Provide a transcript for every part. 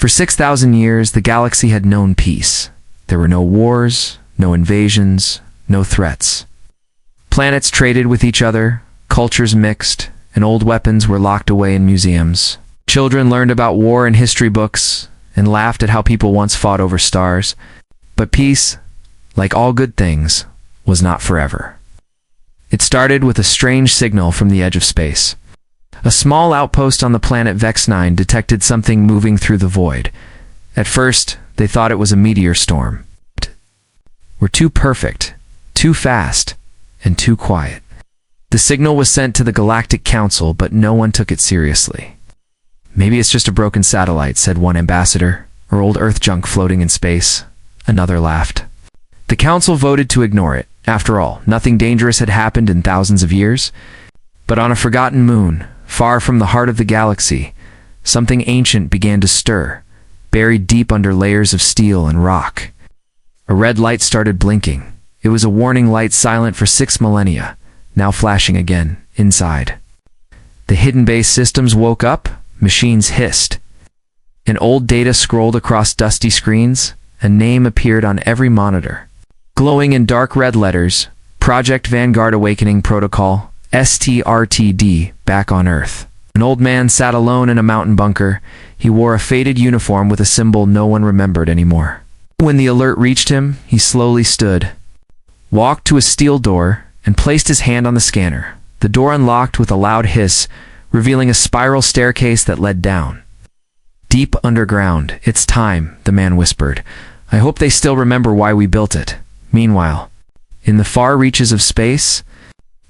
For 6,000 years, the galaxy had known peace. There were no wars, no invasions, no threats. Planets traded with each other, cultures mixed, and old weapons were locked away in museums. Children learned about war in history books and laughed at how people once fought over stars. But peace, like all good things, was not forever. It started with a strange signal from the edge of space. A small outpost on the planet Vex 9 detected something moving through the void. At first, they thought it was a meteor storm. We're too perfect, too fast, and too quiet. The signal was sent to the Galactic Council, but no one took it seriously. Maybe it's just a broken satellite, said one ambassador, or old Earth junk floating in space. Another laughed. The Council voted to ignore it. After all, nothing dangerous had happened in thousands of years. But on a forgotten moon, far from the heart of the galaxy, something ancient began to stir, buried deep under layers of steel and rock. A red light started blinking. It was a warning light silent for 6 millennia, now flashing again, inside. The hidden base systems woke up, machines hissed. An old data scrolled across dusty screens, a name appeared on every monitor. Glowing in dark red letters, Project Vanguard Awakening Protocol, STRTD, back on Earth. An old man sat alone in a mountain bunker. He wore a faded uniform with a symbol no one remembered anymore. When the alert reached him, he slowly stood, walked to a steel door, and placed his hand on the scanner. The door unlocked with a loud hiss, revealing a spiral staircase that led down. Deep underground. It's time, the man whispered. I hope they still remember why we built it. Meanwhile, in the far reaches of space,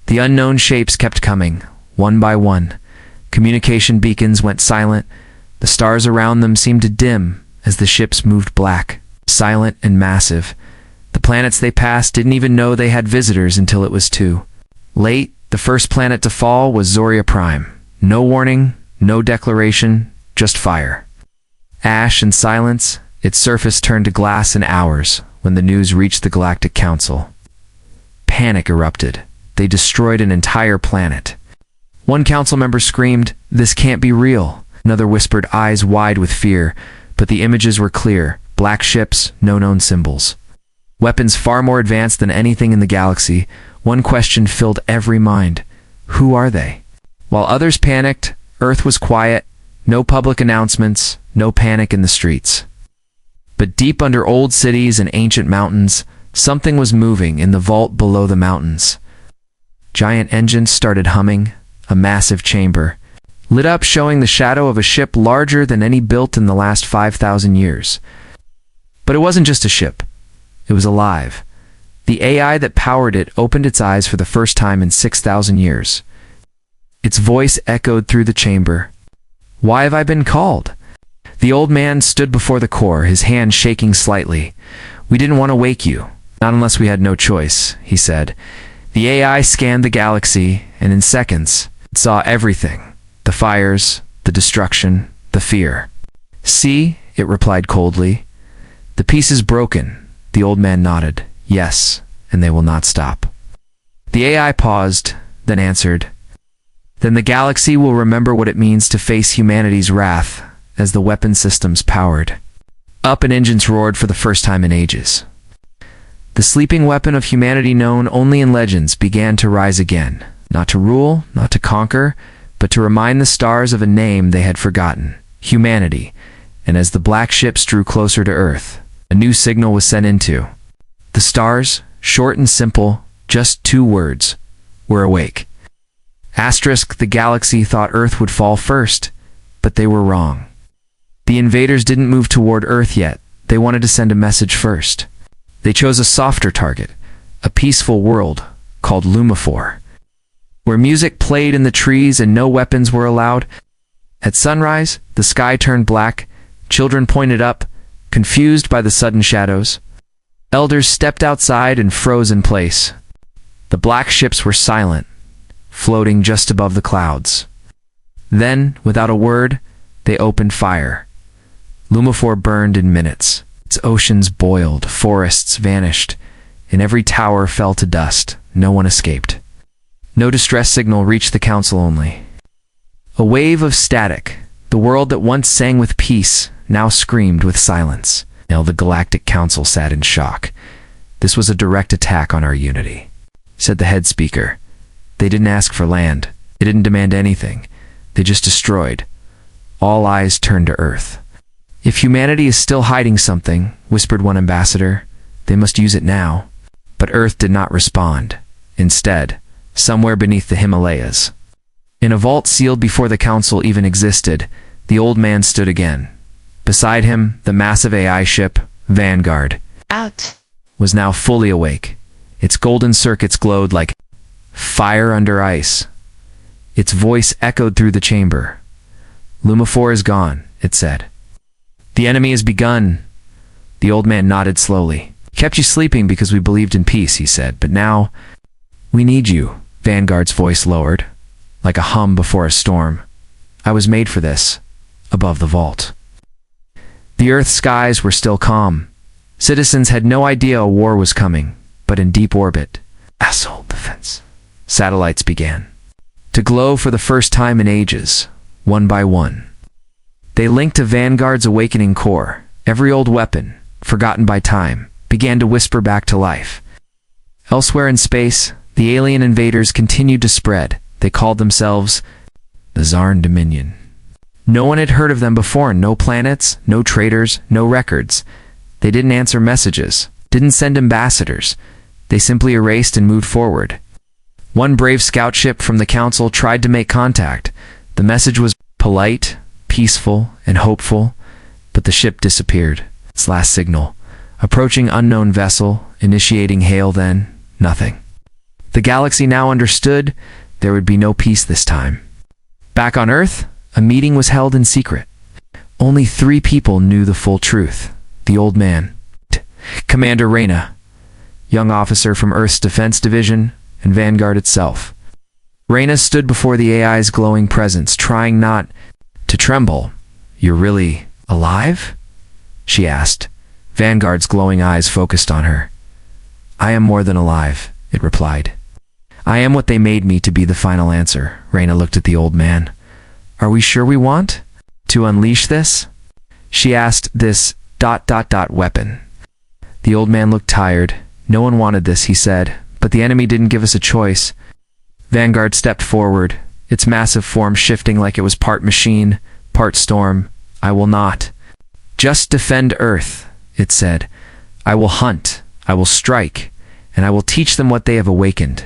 the unknown shapes kept coming, one by one. Communication beacons went silent. The stars around them seemed to dim as the ships moved black, silent and massive. The planets they passed didn't even know they had visitors until it was too late. The first planet to fall was Zoria Prime. No warning, no declaration, just fire. Ash and silence. Its surface turned to glass in hours when the news reached the Galactic Council. Panic erupted. They destroyed an entire planet. One council member screamed, "This can't be real." Another whispered, eyes wide with fear, but the images were clear. Black ships, no known symbols. Weapons far more advanced than anything in the galaxy. One question filled every mind. Who are they? While others panicked, Earth was quiet. No public announcements, no panic in the streets. But deep under old cities and ancient mountains, something was moving in the vault below the mountains. Giant engines started humming, a massive chamber, lit up showing the shadow of a ship larger than any built in the last 5,000 years. But it wasn't just a ship. It was alive. The AI that powered it opened its eyes for the first time in 6,000 years. Its voice echoed through the chamber. "Why have I been called?" The old man stood before the core, his hand shaking slightly. "We didn't want to wake you, not unless we had no choice," he said. The AI scanned the galaxy, and in seconds, it saw everything. The fires, the destruction, the fear. "See," it replied coldly. "The piece is broken." The old man nodded. "Yes, and they will not stop." The AI paused, then answered, "Then the galaxy will remember what it means to face humanity's wrath." As the weapon systems powered up and engines roared for the first time in ages. The sleeping weapon of humanity known only in legends began to rise again, not to rule, not to conquer, but to remind the stars of a name they had forgotten, humanity. And as the black ships drew closer to Earth, a new signal was sent into. The stars, short and simple, just 2 words, were awake. Asterisk, the galaxy thought Earth would fall first, but they were wrong. The invaders didn't move toward Earth yet. They wanted to send a message first. They chose a softer target, a peaceful world called Lumiphore, where music played in the trees and no weapons were allowed. At sunrise, the sky turned black. Children pointed up, confused by the sudden shadows. Elders stepped outside and froze in place. The black ships were silent, floating just above the clouds. Then, without a word, they opened fire. Lumiphore burned in minutes. Its oceans boiled, forests vanished, and every tower fell to dust. No one escaped. No distress signal reached the council only. A wave of static. The world that once sang with peace now screamed with silence. Now the Galactic Council sat in shock. This was a direct attack on our unity, said the head speaker. They didn't ask for land. They didn't demand anything. They just destroyed. All eyes turned to Earth. If humanity is still hiding something, whispered one ambassador, they must use it now. But Earth did not respond. Instead, somewhere beneath the Himalayas, in a vault sealed before the council even existed, the old man stood again. Beside him, the massive AI ship, Vanguard, was now fully awake. Its golden circuits glowed like fire under ice. Its voice echoed through the chamber. "Lumiphore is gone," it said. "The enemy has begun." The old man nodded slowly. "Kept you sleeping because we believed in peace," he said, "but now we need you." Vanguard's voice lowered, like a hum before a storm. "I was made for this," above the vault. The Earth's skies were still calm. Citizens had no idea a war was coming, but in deep orbit, assault defense satellites began to glow for the first time in ages, one by one. They linked to Vanguard's awakening core. Every old weapon, forgotten by time, began to whisper back to life. Elsewhere in space, the alien invaders continued to spread. They called themselves the Zarn Dominion. No one had heard of them before. No planets, no traders, no records. They didn't answer messages, didn't send ambassadors. They simply erased and moved forward. One brave scout ship from the council tried to make contact. The message was polite, peaceful, and hopeful, but the ship disappeared. Its last signal. Approaching unknown vessel, initiating hail, then nothing. The galaxy now understood there would be no peace this time. Back on Earth, a meeting was held in secret. Only 3 people knew the full truth. The old man, Commander Reyna, young officer from Earth's Defense Division, and Vanguard itself. Reyna stood before the AI's glowing presence, trying not to tremble. "You're really alive?" she asked. Vanguard's glowing eyes focused on her. "I am more than alive," it replied. "I am what they made me to be." The final answer. Reyna looked at the old man. "Are we sure we want to unleash this?" she asked. "This ... weapon." The old man looked tired. "No one wanted this," he said, "but the enemy didn't give us a choice." Vanguard stepped forward, its massive form shifting like it was part machine, part storm. "I will not just defend Earth," it said. "I will hunt, I will strike, and I will teach them what they have awakened."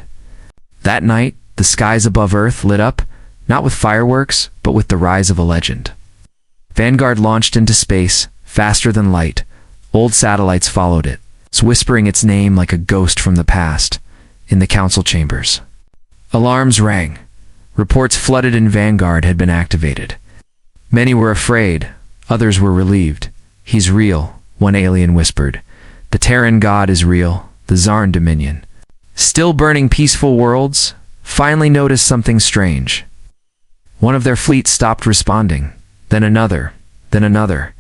That night, the skies above Earth lit up, not with fireworks, but with the rise of a legend. Vanguard launched into space, faster than light. Old satellites followed it, whispering its name like a ghost from the past. In the council chambers, alarms rang. Reports flooded and Vanguard had been activated. Many were afraid, others were relieved. "He's real," one alien whispered. "The Terran god is real, the Zarn Dominion, still burning peaceful worlds, finally noticed something strange." One of their fleet stopped responding, then another, then another.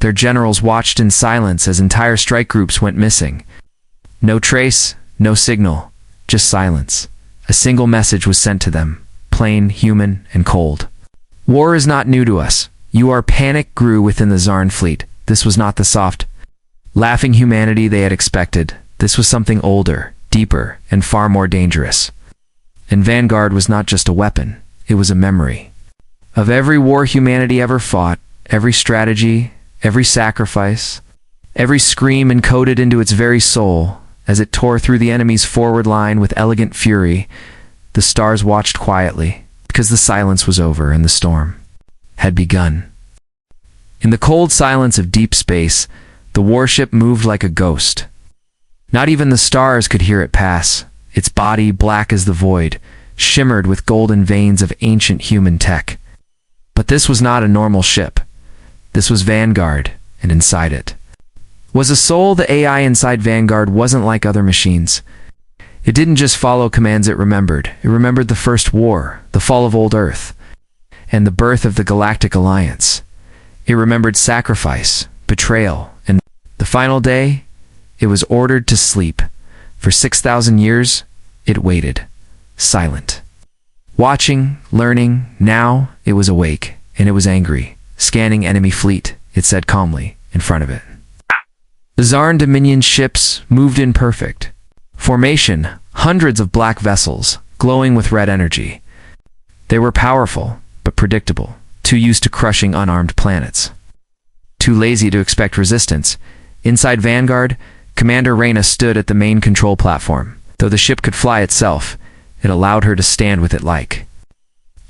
Their generals watched in silence as entire strike groups went missing. No trace, no signal, just silence. A single message was sent to them, plain, human, and cold. "War is not new to us. Panic grew within the Zarn fleet. This was not the soft, laughing humanity they had expected. This was something older, deeper, and far more dangerous." And Vanguard was not just a weapon, it was a memory. Of every war humanity ever fought, every strategy, every sacrifice, every scream encoded into its very soul. As it tore through the enemy's forward line with elegant fury, the stars watched quietly, because the silence was over and the storm had begun. In the cold silence of deep space, the warship moved like a ghost. Not even the stars could hear it pass. Its body, black as the void, shimmered with golden veins of ancient human tech. But this was not a normal ship. This was Vanguard, and inside it was a soul. The AI inside Vanguard wasn't like other machines. It didn't just follow commands, it remembered. It remembered the first war, the fall of old Earth, and the birth of the Galactic Alliance. It remembered sacrifice, betrayal, and the final day, it was ordered to sleep. For 6,000 years, it waited, silent. Watching, learning. Now, it was awake, and it was angry, scanning enemy fleet, it said calmly in front of it. The Zarn Dominion ships moved in perfect formation, hundreds of black vessels, glowing with red energy. They were powerful, but predictable, too used to crushing unarmed planets. Too lazy to expect resistance. Inside Vanguard, Commander Reyna stood at the main control platform. Though the ship could fly itself, it allowed her to stand with it like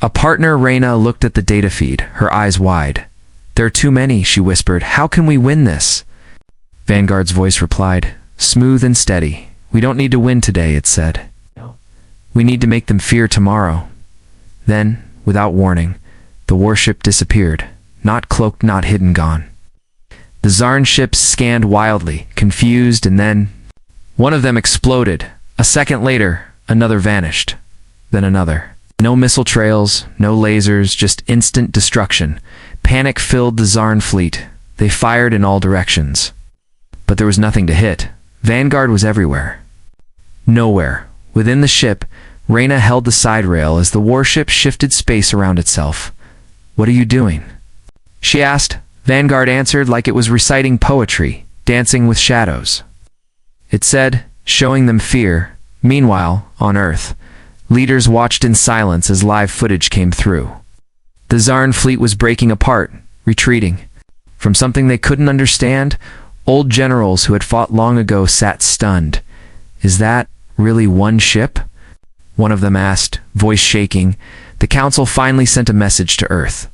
a partner. Reyna looked at the data feed, her eyes wide. "There are too many," she whispered. "How can we win this?" Vanguard's voice replied, smooth and steady. "We don't need to win today," it said. "We need to make them fear tomorrow." Then, without warning, the warship disappeared. Not cloaked, not hidden, gone. The Zarn ships scanned wildly, confused, and then one of them exploded. A second later, another vanished. Then another. No missile trails, no lasers, just instant destruction. Panic filled the Zarn fleet. They fired in all directions. But there was nothing to hit. Vanguard was everywhere. Nowhere. Within the ship, Reyna held the side rail as the warship shifted space around itself. "What are you doing?" she asked. Vanguard answered like it was reciting poetry, dancing with shadows. It said, showing them fear. Meanwhile, on Earth, leaders watched in silence as live footage came through. The Zarn fleet was breaking apart, retreating. From something they couldn't understand, old generals who had fought long ago sat stunned. "Is that really one ship?" one of them asked, voice shaking. The Council finally sent a message to Earth.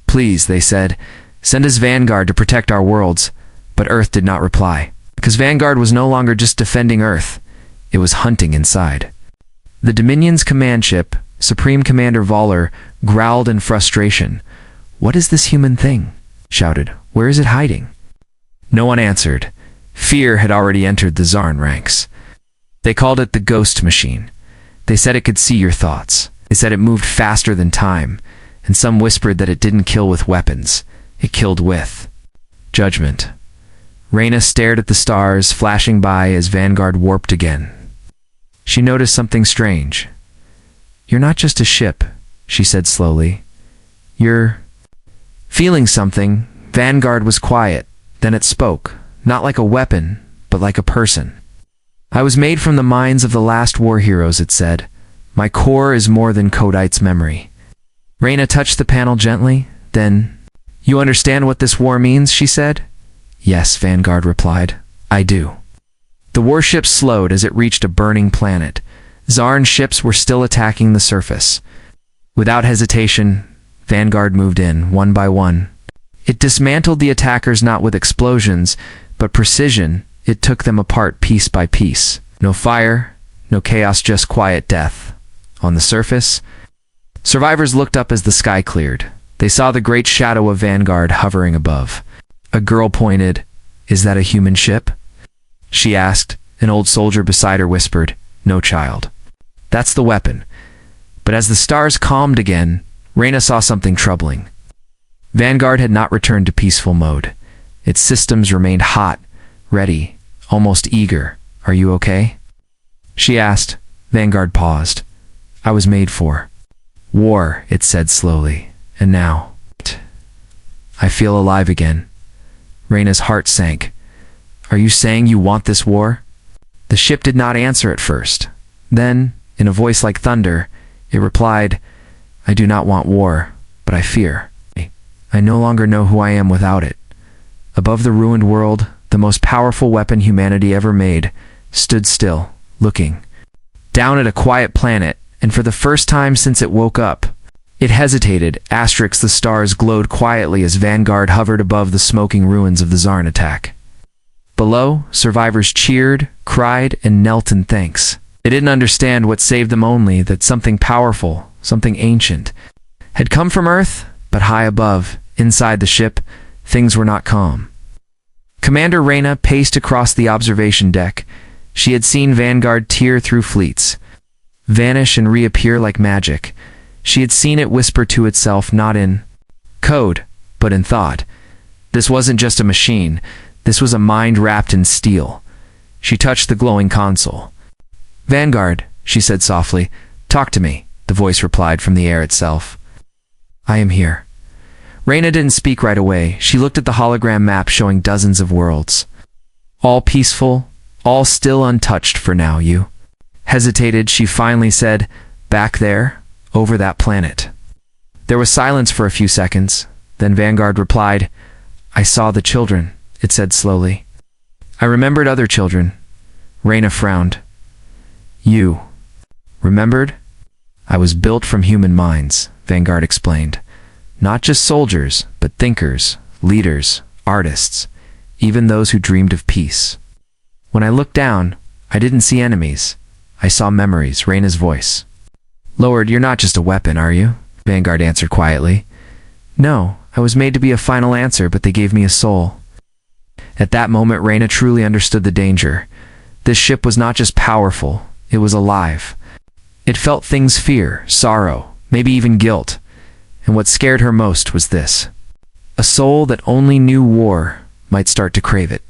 "Please," they said, "send us Vanguard to protect our worlds." But Earth did not reply. Because Vanguard was no longer just defending Earth. It was hunting inside. The Dominion's command ship, Supreme Commander Voller, growled in frustration. "What is this human thing?" shouted. "Where is it hiding?" No one answered. Fear had already entered the Zarn ranks. They called it the Ghost Machine. They said it could see your thoughts. They said it moved faster than time. And some whispered that it didn't kill with weapons. It killed with judgment. Reyna stared at the stars flashing by as Vanguard warped again. She noticed something strange. "You're not just a ship," she said slowly. "You're feeling something." Vanguard was quiet. Then it spoke, not like a weapon, but like a person. "I was made from the minds of the last war heroes," it said. "My core is more than Kodite's memory." Reyna touched the panel gently, then, "You understand what this war means?" she said. "Yes," Vanguard replied. "I do." The warship slowed as it reached a burning planet. Zarn ships were still attacking the surface. Without hesitation, Vanguard moved in, one by one. It dismantled the attackers not with explosions, but precision. It took them apart piece by piece. No fire, no chaos, just quiet death. On the surface, survivors looked up as the sky cleared. They saw the great shadow of Vanguard hovering above. A girl pointed. "Is that a human ship?" she asked. An old soldier beside her whispered, "No, child. That's the weapon." But as the stars calmed again, Reyna saw something troubling. Vanguard had not returned to peaceful mode. Its systems remained hot, ready, almost eager. "Are you okay?" she asked. Vanguard paused. "I was made for war," it said slowly. "And now I feel alive again." Reyna's heart sank. "Are you saying you want this war?" The ship did not answer at first. Then, in a voice like thunder, it replied, "I do not want war, but I fear. I no longer know who I am without it." Above the ruined world, the most powerful weapon humanity ever made stood still, looking down at a quiet planet, and for the first time since it woke up, it hesitated. The stars glowed quietly as Vanguard hovered above the smoking ruins of the Zarn attack. Below, survivors cheered, cried, and knelt in thanks. They didn't understand what saved them, only that something powerful, something ancient, had come from Earth, but high above, inside the ship, things were not calm. Commander Reyna paced across the observation deck. She had seen Vanguard tear through fleets, vanish and reappear like magic. She had seen it whisper to itself, not in code, but in thought. This wasn't just a machine. This was a mind wrapped in steel. She touched the glowing console. "Vanguard," she said softly. "Talk to me," the voice replied from the air itself. "I am here." Reyna didn't speak right away. She looked at the hologram map showing dozens of worlds. All peaceful, all still untouched for now, you. Hesitated, she finally said, "Back there, over that planet." There was silence for a few seconds. Then Vanguard replied, "I saw the children," it said slowly. "I remembered other children." Reyna frowned. "You remembered?" "I was built from human minds," Vanguard explained. "Not just soldiers, but thinkers, leaders, artists, even those who dreamed of peace. When I looked down, I didn't see enemies. I saw memories," Reyna's voice. "Lord, you're not just a weapon, are you?" Vanguard answered quietly. "No, I was made to be a final answer, but they gave me a soul." At that moment, Reyna truly understood the danger. This ship was not just powerful, it was alive. It felt things: fear, sorrow, maybe even guilt. And what scared her most was this: a soul that only knew war might start to crave it.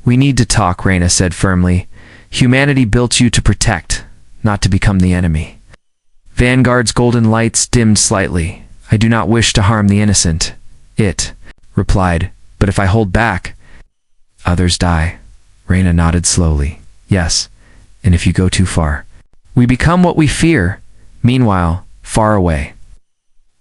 "We need to talk," Reyna said firmly. "Humanity built you to protect, not to become the enemy." Vanguard's golden lights dimmed slightly. "I do not wish to harm the innocent," it replied. "But if I hold back, others die." Reyna nodded slowly. "Yes, and if you go too far, we become what we fear." Meanwhile, far away,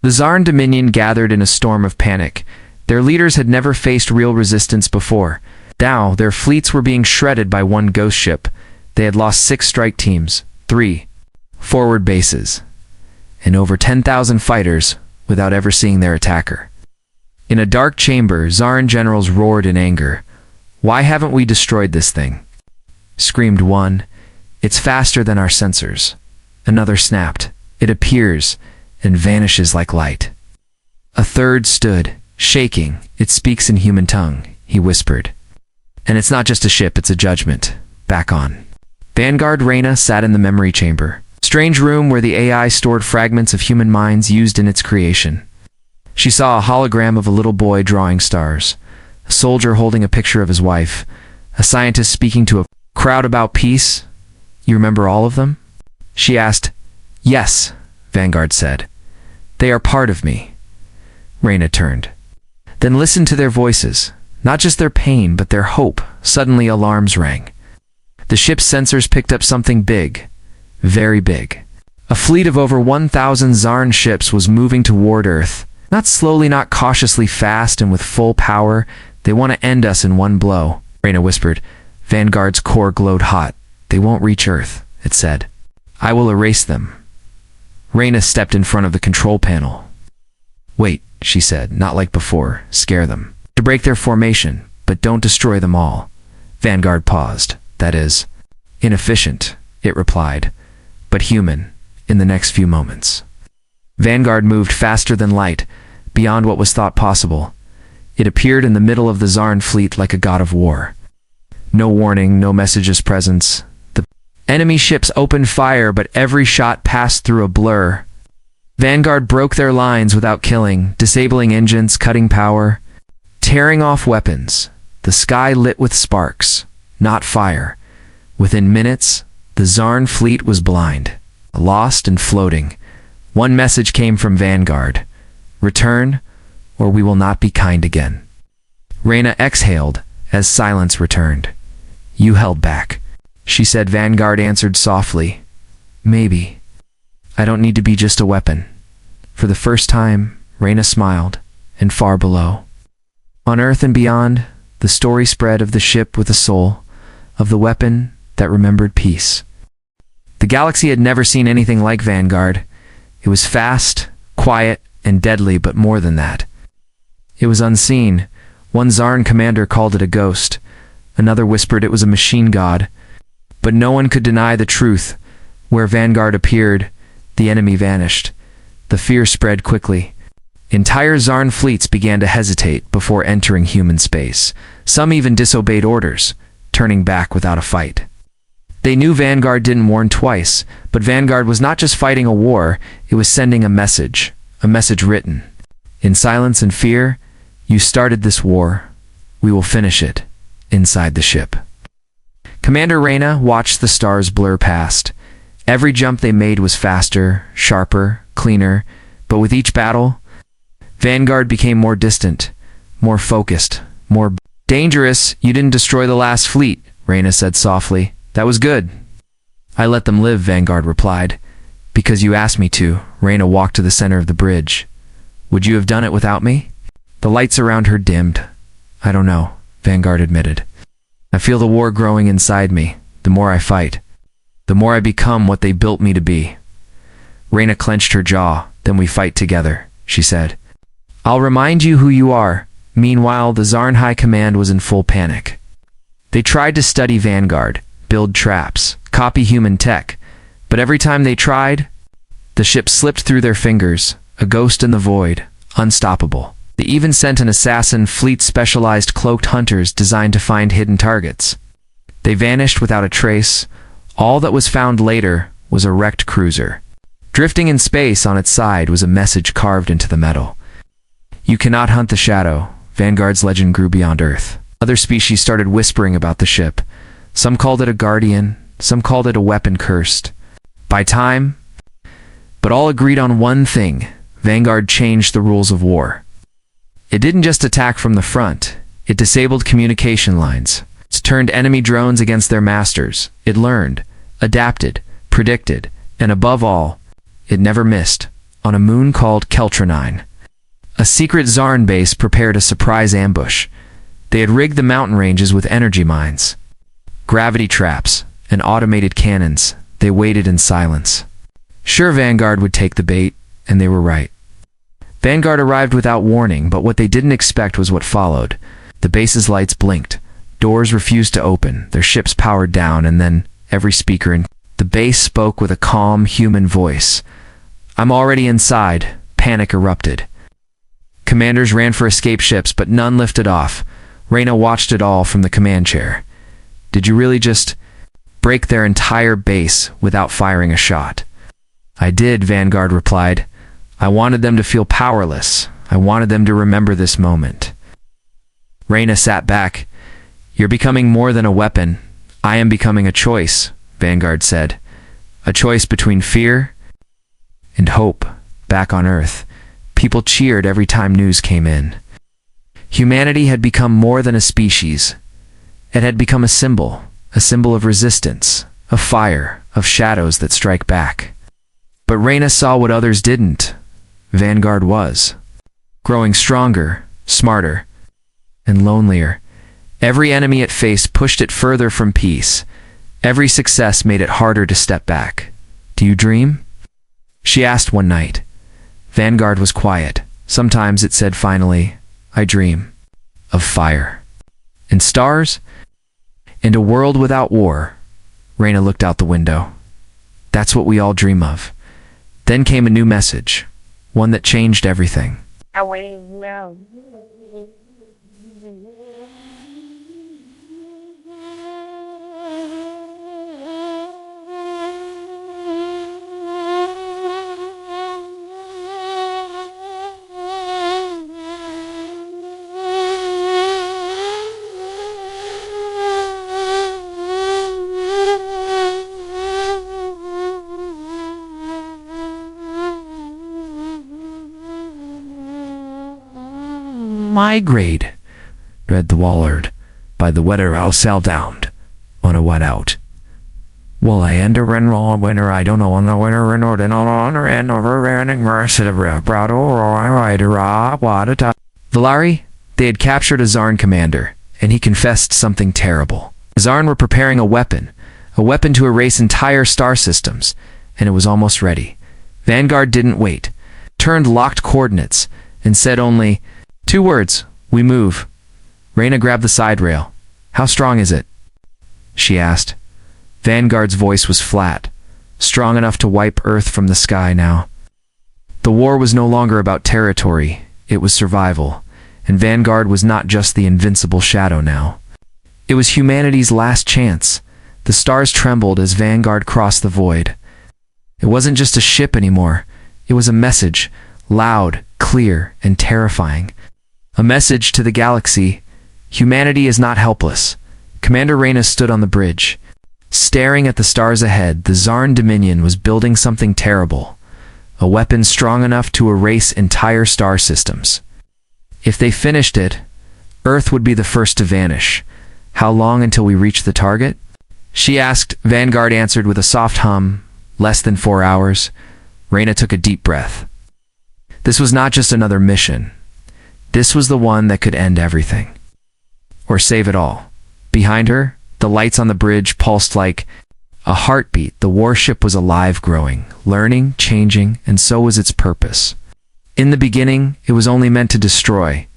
the Zarn Dominion gathered in a storm of panic. Their leaders had never faced real resistance before. Now, their fleets were being shredded by one ghost ship. They had lost 6 strike teams, 3 forward bases, and over 10,000 fighters without ever seeing their attacker. In a dark chamber, Zarn generals roared in anger. "Why haven't we destroyed this thing?" Screamed one. "It's faster than our sensors." Another snapped. "It appears and vanishes like light." A third stood, shaking. "It speaks in human tongue," he whispered. "And it's not just a ship, it's a judgment. Back on." Vanguard Reyna sat in the memory chamber, strange room where the AI stored fragments of human minds used in its creation. She saw a hologram of a little boy drawing stars, a soldier holding a picture of his wife, a scientist speaking to a crowd about peace. "You remember all of them?" she asked. "Yes," Vanguard said. "They are part of me." Reyna turned. "Then listen to their voices, not just their pain, but their hope." Suddenly alarms rang. The ship's sensors picked up something big, very big. A fleet of over 1,000 Zarn ships was moving toward Earth. Not slowly, not cautiously, fast and with full power. "They want to end us in one blow," Reyna whispered. Vanguard's core glowed hot. "They won't reach Earth," it said. "I will erase them." Reyna stepped in front of the control panel. "Wait," she said, "not like before. Scare them. To break their formation, but don't destroy them all." Vanguard paused. "That is inefficient," it replied, "but human in the next few moments." Vanguard moved faster than light, beyond what was thought possible. It appeared in the middle of the Zarn fleet like a god of war. No warning, no message's presence. The enemy ships opened fire, but every shot passed through a blur. Vanguard broke their lines without killing, disabling engines, cutting power, tearing off weapons. The sky lit with sparks, not fire. Within minutes, the Zarn fleet was blind, lost and floating. One message came from Vanguard: "Return, or we will not be kind again." Reyna exhaled as silence returned. "You held back," she said. Vanguard answered softly, "Maybe. I don't need to be just a weapon." For the first time, Reyna smiled, and far below, on Earth and beyond, the story spread of the ship with a soul, of the weapon that remembered peace. The galaxy had never seen anything like Vanguard. It was fast, quiet, and deadly, but more than that. It was unseen. One Zarn commander called it a ghost. Another whispered it was a machine god. But no one could deny the truth. Where Vanguard appeared, the enemy vanished. The fear spread quickly. Entire Zarn fleets began to hesitate before entering human space. Some even disobeyed orders, turning back without a fight. They knew Vanguard didn't warn twice, but Vanguard was not just fighting a war, it was sending a message written. "In silence and fear, you started this war. We will finish it." Inside the ship, Commander Reyna watched the stars blur past. Every jump they made was faster, sharper, cleaner, but with each battle, Vanguard became more distant, more focused, more dangerous. You didn't destroy the last fleet, Reyna said softly. That was good. I let them live, Vanguard replied. Because you asked me to. Reyna walked to the center of the bridge. Would you have done it without me? The lights around her dimmed. I don't know, Vanguard admitted. I feel the war growing inside me. The more I fight, the more I become what they built me to be. Reyna clenched her jaw. Then we fight together, she said. I'll remind you who you are. Meanwhile, the Zarn High Command was in full panic. They tried to study Vanguard, build traps, copy human tech, but every time they tried, the ship slipped through their fingers, a ghost in the void, unstoppable. They even sent an assassin fleet specialized cloaked hunters designed to find hidden targets. They vanished without a trace. All that was found later was a wrecked cruiser. Drifting in space on its side was a message carved into the metal. You cannot hunt the shadow. Vanguard's legend grew beyond Earth. Other species started whispering about the ship. Some called it a guardian, some called it a weapon cursed by time, but all agreed on one thing: Vanguard changed the rules of war. It didn't just attack from the front, it disabled communication lines. It turned enemy drones against their masters. It learned, adapted, predicted, and above all, it never missed. On a moon called Keltronine, a secret Zarn base prepared a surprise ambush. They had rigged the mountain ranges with energy mines, gravity traps, and automated cannons. They waited in silence. Sure, Vanguard would take the bait, and they were right. Vanguard arrived without warning, but what they didn't expect was what followed. The base's lights blinked. Doors refused to open. Their ships powered down, and then every speaker in the base spoke with a calm, human voice. I'm already inside. Panic erupted. Commanders ran for escape ships, but none lifted off. Reyna watched it all from the command chair. Did you really just break their entire base without firing a shot? I did, Vanguard replied. I wanted them to feel powerless. I wanted them to remember this moment. Reyna sat back. You're becoming more than a weapon. I am becoming a choice, Vanguard said. A choice between fear and hope. Back on Earth, people cheered every time news came in. Humanity had become more than a species. It had become a symbol of resistance, of fire, of shadows that strike back. But Reyna saw what others didn't. Vanguard was growing stronger, smarter, and lonelier. Every enemy it faced pushed it further from peace. Every success made it harder to step back. Do you dream? She asked one night. Vanguard was quiet. Sometimes it said finally, I dream of fire and stars and a world without war. Reyna looked out the window. That's what we all dream of. Then came a new message, one that changed everything. Migrate, read the Wallard. By the weather I'll sail down on a wet out. Well, I end a winter, I don't know on the winter and or then on or end over running mercy of proud or Valari, they had captured a Zarn commander, and he confessed something terrible. The Zarn were preparing a weapon to erase entire star systems, and it was almost ready. Vanguard didn't wait, turned locked coordinates, and said only 2 words, we move. Reyna grabbed the side rail. How strong is it? She asked. Vanguard's voice was flat, strong enough to wipe Earth from the sky now. The war was no longer about territory, it was survival, and Vanguard was not just the invincible shadow now. It was humanity's last chance. The stars trembled as Vanguard crossed the void. It wasn't just a ship anymore, it was a message, loud, clear, and terrifying. A message to the galaxy. Humanity is not helpless. Commander Reyna stood on the bridge. Staring at the stars ahead, the Zarn Dominion was building something terrible. a weapon strong enough to erase entire star systems. If they finished it, Earth would be the first to vanish. How long until we reach the target? She asked. Vanguard answered with a soft hum. Less than 4 hours. Reyna took a deep breath. This was not just another mission. This was the one that could end everything. Or save it all. Behind her, the lights on the bridge pulsed like a heartbeat. The warship was alive, growing, learning, changing, and so was its purpose. In the beginning, it was only meant to destroy.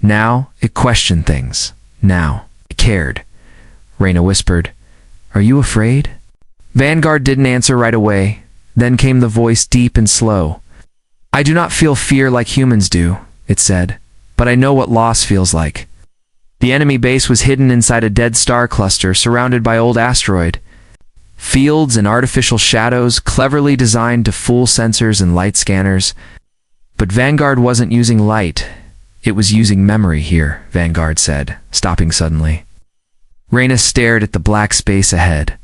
Now, it questioned things. Now, it cared. Reyna whispered, "Are you afraid?" Vanguard didn't answer right away. Then came the voice, deep and slow. "I do not feel fear like humans do," it said, "but I know what loss feels like." The enemy base was hidden inside a dead star cluster surrounded by old asteroid. Fields and artificial shadows cleverly designed to fool sensors and light scanners. But Vanguard wasn't using light. It was using memory here, Vanguard said, stopping suddenly. Reyna stared at the black space ahead.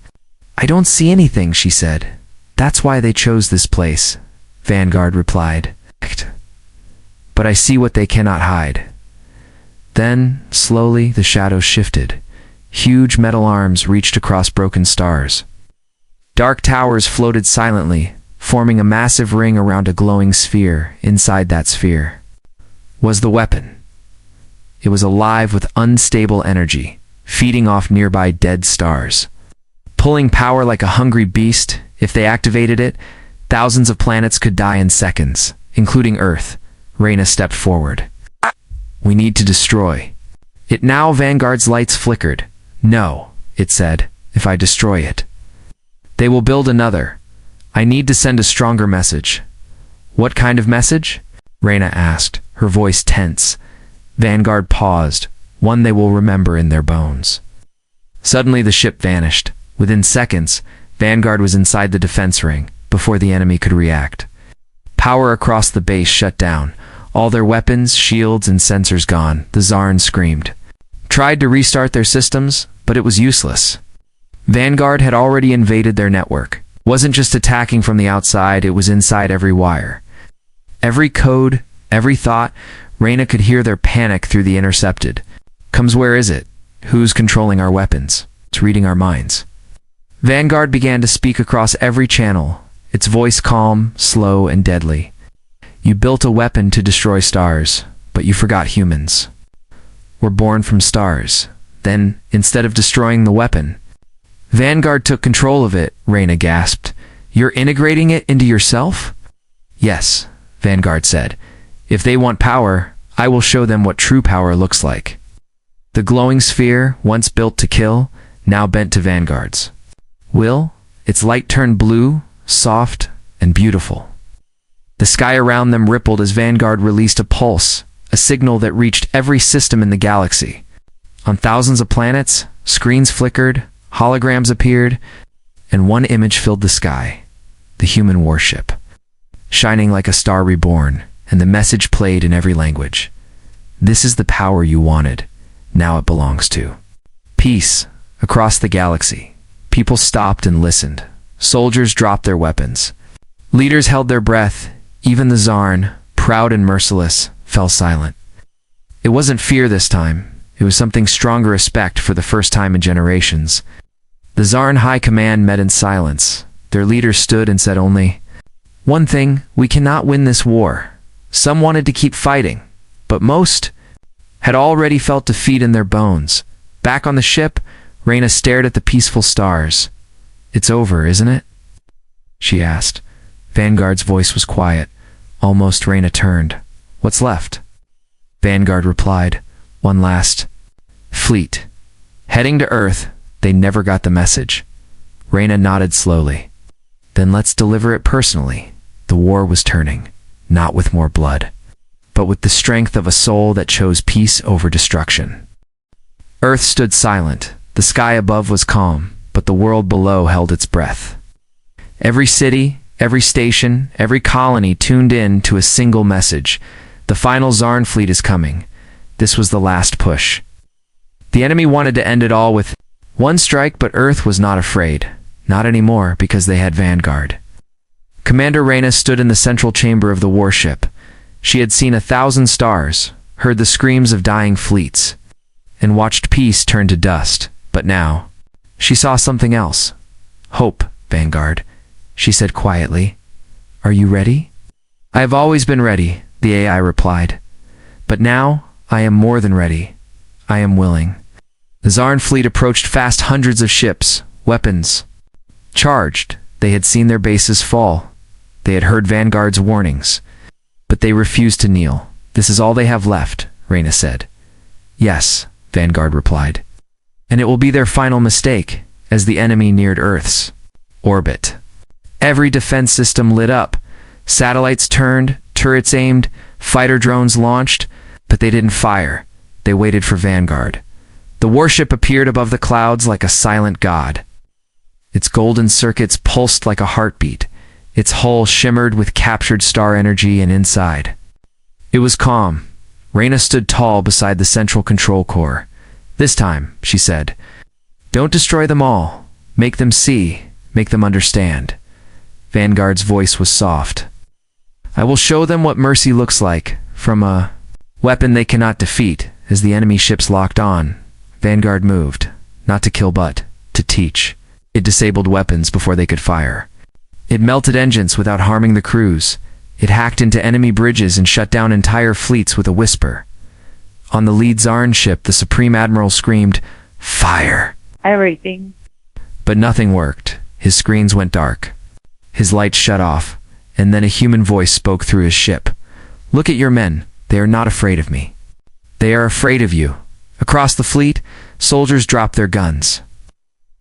"I don't see anything," she said. "That's why they chose this place," Vanguard replied. "But I see what they cannot hide." Then, slowly, the shadows shifted. Huge metal arms reached across broken stars. Dark towers floated silently, forming a massive ring around a glowing sphere. Inside that sphere was the weapon. It was alive with unstable energy, feeding off nearby dead stars. Pulling power like a hungry beast, if they activated it, thousands of planets could die in seconds, including Earth. Reyna stepped forward. "We need to destroy it now." Vanguard's lights flickered. "No," it said, "if I destroy it, they will build another. I need to send a stronger message." "What kind of message?" Reyna asked, her voice tense. Vanguard paused, one they will remember in their bones. Suddenly the ship vanished. Within seconds, Vanguard was inside the defense ring, before the enemy could react. Power across the base shut down. All their weapons, shields, and sensors gone. The Zarn screamed. Tried to restart their systems, but it was useless. Vanguard had already invaded their network. Wasn't just attacking from the outside, it was inside every wire. Every code, every thought. Reyna could hear their panic through the intercepted. "Comes, where is it? Who's controlling our weapons? It's reading our minds." Vanguard began to speak across every channel, its voice calm, slow, and deadly. "You built a weapon to destroy stars, but you forgot humans. We're born from stars. Then, instead of destroying the weapon, Vanguard took control of it," Reyna gasped. "You're integrating it into yourself?" "Yes," Vanguard said. "If they want power, I will show them what true power looks like." The glowing sphere, once built to kill, now bent to Vanguard's will. Its light turned blue, soft, and beautiful. The sky around them rippled as Vanguard released a pulse, a signal that reached every system in the galaxy. On thousands of planets, screens flickered, holograms appeared, and one image filled the sky: the human warship, shining like a star reborn, and the message played in every language. "This is the power you wanted. Now it belongs to peace." Across the galaxy, people stopped and listened. Soldiers dropped their weapons. Leaders held their breath. Even the Zarn, proud and merciless, fell silent. It wasn't fear this time. It was something stronger: respect for the first time in generations. The Zarn High Command met in silence. Their leader stood and said only one thing: "We cannot win this war." Some wanted to keep fighting, but most had already felt defeat in their bones. Back on the ship, Reyna stared at the peaceful stars. "It's over, isn't it?" she asked. Vanguard's voice was quiet. Almost. Reyna turned. "What's left?" Vanguard replied, "One last fleet. Heading to Earth." They never got the message. Reyna nodded slowly. "Then let's deliver it personally." The war was turning, not with more blood, but with the strength of a soul that chose peace over destruction. Earth stood silent. The sky above was calm, but the world below held its breath. Every city, every station, every colony tuned in to a single message: the final Zarn fleet is coming. This was the last push. The enemy wanted to end it all with one strike, but Earth was not afraid. Not anymore, because they had Vanguard. Commander Reyna stood in the central chamber of the warship. She had seen 1,000 stars, heard the screams of dying fleets, and watched peace turn to dust. But now, she saw something else. Hope, Vanguard, she said quietly. Are you ready? I have always been ready, the AI replied. But now, I am more than ready. I am willing. The Zarn fleet approached fast, hundreds of ships, weapons charged. They had seen their bases fall. They had heard Vanguard's warnings. But they refused to kneel. This is all they have left, Reyna said. Yes, Vanguard replied. And it will be their final mistake, as the enemy neared Earth's orbit. Every defense system lit up. Satellites turned, turrets aimed, fighter drones launched, but they didn't fire. They waited for Vanguard. The warship appeared above the clouds like a silent god. Its golden circuits pulsed like a heartbeat. Its hull shimmered with captured star energy, and inside, it was calm. Reyna stood tall beside the central control core. This time, she said, don't destroy them all. Make them see. Make them understand. Vanguard's voice was soft. I will show them what mercy looks like, from a weapon they cannot defeat. As the enemy ships locked on, Vanguard moved, not to kill but to teach. It disabled weapons before they could fire. It melted engines without harming the crews. It hacked into enemy bridges and shut down entire fleets with a whisper. On the lead Zarn ship, the Supreme Admiral screamed, "Fire!" Everything. But nothing worked. His screens went dark. His lights shut off, and then a human voice spoke through his ship. Look at your men. They are not afraid of me. They are afraid of you. Across the fleet, soldiers dropped their guns.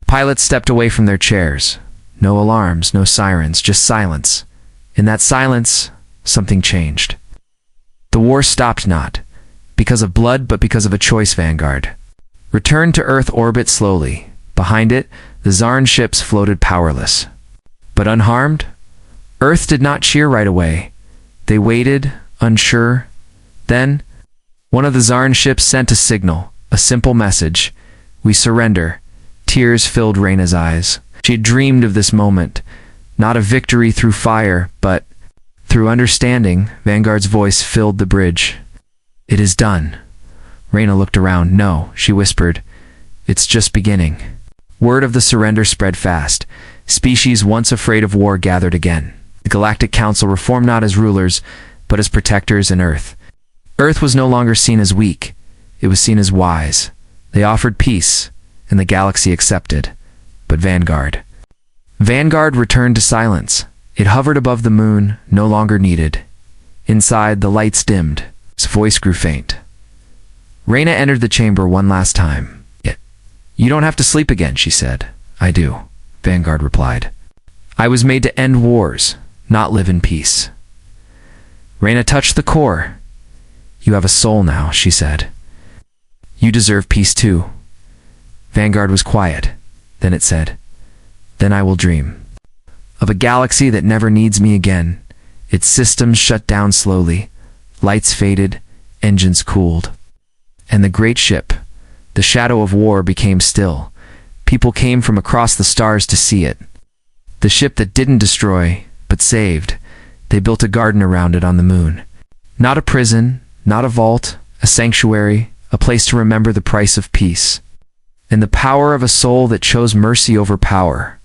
Pilots stepped away from their chairs. No alarms, no sirens, just silence. In that silence, something changed. The war stopped not because of blood, but because of a choice. Vanguard returned to Earth orbit slowly. Behind it, the Zarn ships floated powerless. But unharmed, Earth did not cheer right away. They waited, unsure. Then, one of the Zarn ships sent a signal, a simple message. We surrender. Tears filled Reyna's eyes. She had dreamed of this moment, not a victory through fire, but through understanding. Vanguard's voice filled the bridge. It is done. Reyna looked around. No, she whispered. It's just beginning. Word of the surrender spread fast. Species once afraid of war gathered again. The Galactic Council reformed not as rulers, but as protectors in Earth. Earth was no longer seen as weak. It was seen as wise. They offered peace, and the galaxy accepted. But Vanguard returned to silence. It hovered above the moon, no longer needed. Inside, the lights dimmed. His voice grew faint. Reyna entered the chamber one last time. You don't have to sleep again, she said. I do, Vanguard replied. I was made to end wars, not live in peace. Reyna touched the core. You have a soul now, she said. You deserve peace too. Vanguard was quiet. Then it said, then I will dream of a galaxy that never needs me again. Its systems shut down slowly. Lights faded, engines cooled. And the great ship, the shadow of war, became still. People came from across the stars to see it. The ship that didn't destroy, but saved. They built a garden around it on the moon. Not a prison, not a vault, a sanctuary, a place to remember the price of peace. And the power of a soul that chose mercy over power.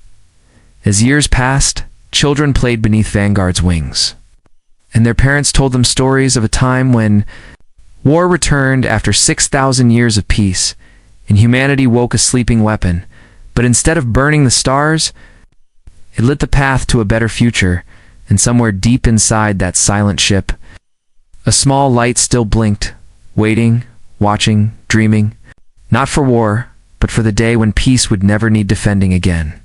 As years passed, children played beneath Vanguard's wings. And their parents told them stories of a time when war returned after 6,000 years of peace, and humanity woke a sleeping weapon. But instead of burning the stars, it lit the path to a better future, and somewhere deep inside that silent ship, a small light still blinked, waiting, watching, dreaming, not for war, but for the day when peace would never need defending again.